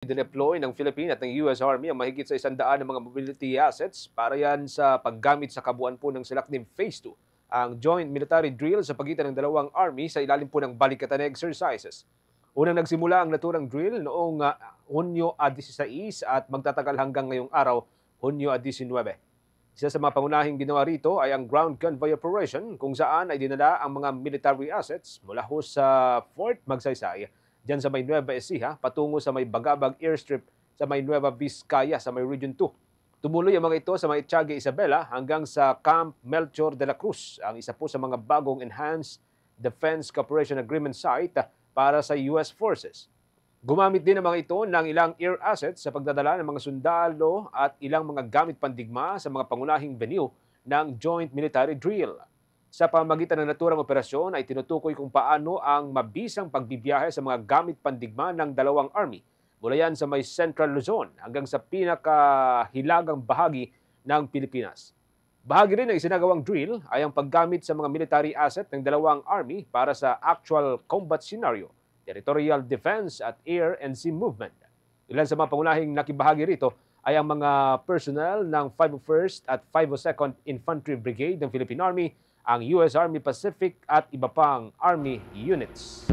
Dineploy ng Philippine at ng US Army ang mahigit sa 100 ng mga mobility assets para yan sa paggamit sa kabuuan po ng Silaknim Phase 2, ang joint military drill sa pagitan ng dalawang army sa ilalim po ng balikatan exercises. Unang nagsimula ang naturang drill noong Hunyo 16 at magtatagal hanggang ngayong araw, Hunyo 19. Isa sa mga pangunahing ginawa rito ay ang ground convoy operation kung saan ay dinala ang mga military assets mula ho sa Fort Magsaysay diyan sa may Nueva Ecija patungo sa may Bagabag Airstrip sa may Nueva Vizcaya sa may Region 2. Tumuloy ang mga ito sa may Tiague Isabela hanggang sa Camp Melchor de la Cruz, ang isa po sa mga bagong Enhanced Defense Cooperation Agreement site para sa US Forces. Gumamit din ang mga ito ng ilang air assets sa pagdadala ng mga sundalo at ilang mga gamit pandigma sa mga pangunahing venue ng joint military drill. Sa pamamagitan ng naturang operasyon ay tinutukoy kung paano ang mabisang pagbibiyahe sa mga gamit pandigma ng dalawang army mula yan sa may Central Luzon hanggang sa pinakahilagang bahagi ng Pilipinas. Bahagi rin ng isinagawang drill ay ang paggamit sa mga military asset ng dalawang army para sa actual combat scenario, territorial defense at air and sea movement. Ilan sa mga pangunahing nakibahagi rito ay ang mga personnel ng 501st at 502nd Infantry Brigade ng Philippine Army, ang US Army Pacific at iba pang Army units.